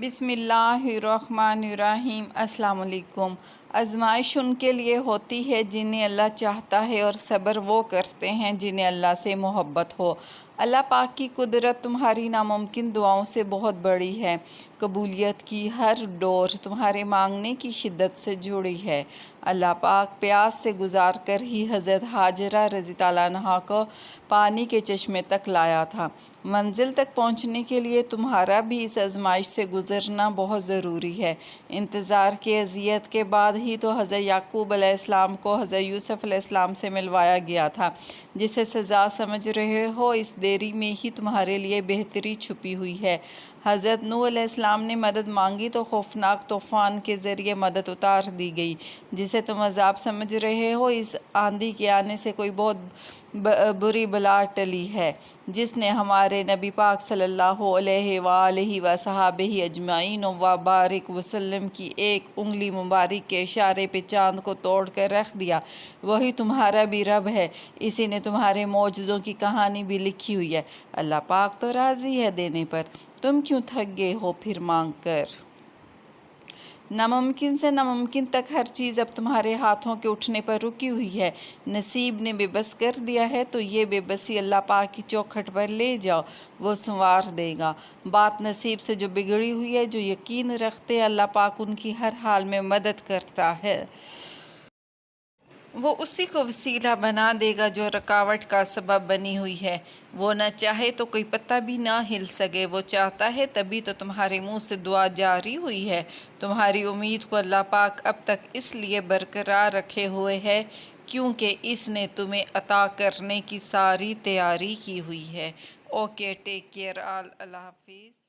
بسم اللہ الرحمن الرحیم۔ السلام علیکم۔ آزمائش ان کے لیے ہوتی ہے جنہیں اللہ چاہتا ہے، اور صبر وہ کرتے ہیں جنہیں اللہ سے محبت ہو۔ اللہ پاک کی قدرت تمہاری ناممکن دعاؤں سے بہت بڑی ہے۔ قبولیت کی ہر ڈور تمہارے مانگنے کی شدت سے جڑی ہے۔ اللہ پاک پیاس سے گزار کر ہی حضرت ہاجرہ رضی اللہ عنہا کو پانی کے چشمے تک لایا تھا۔ منزل تک پہنچنے کے لیے تمہارا بھی اس آزمائش سے گزرنا بہت ضروری ہے۔ انتظار کی اذیت کے بعد ہی تو حضرت یعقوب علیہ السلام کو حضرت یوسف علیہ السلام سے ملوایا گیا تھا۔ جسے سزا سمجھ رہے ہو، اس دیری میں ہی تمہارے لیے بہتری چھپی ہوئی ہے۔ حضرت نوح علیہ السلام نے مدد مانگی تو خوفناک طوفان کے ذریعے مدد اتار دی گئی۔ جسے تم عذاب سمجھ رہے ہو، اس آندھی کے آنے سے کوئی بہت بری بلا ٹلی ہے، جس نے ہمارے نبی پاک صلی اللہ علیہ وآلہ وصحبہ اجمعین وبارک وسلم کی ایک انگلی مبارک کے اشارے پہ چاند کو توڑ کر رکھ دیا۔ وہی تمہارا بھی رب ہے، اسی نے تمہارے معجزوں کی کہانی بھی لکھی ہوئی ہے۔ اللہ پاک تو راضی ہے دینے پر، تم کیوں تھک گئے ہو پھر مانگ کر؟ ناممکن سے ناممکن تک ہر چیز اب تمہارے ہاتھوں کے اٹھنے پر رکی ہوئی ہے۔ نصیب نے بے بس کر دیا ہے تو یہ بے بسی اللہ پاک کی چوکھٹ پر لے جاؤ، وہ سنوار دے گا۔ بات نصیب سے جو بگڑی ہوئی ہے، جو یقین رکھتے اللہ پاک ان کی ہر حال میں مدد کرتا ہے۔ وہ اسی کو وسیلہ بنا دے گا جو رکاوٹ کا سبب بنی ہوئی ہے۔ وہ نہ چاہے تو کوئی پتہ بھی نہ ہل سکے، وہ چاہتا ہے تبھی تو تمہارے منہ سے دعا جاری ہوئی ہے۔ تمہاری امید کو اللہ پاک اب تک اس لیے برقرار رکھے ہوئے ہے کیونکہ اس نے تمہیں عطا کرنے کی ساری تیاری کی ہوئی ہے۔ اوکے، ٹیک کیئر آل، اللہ حافظ۔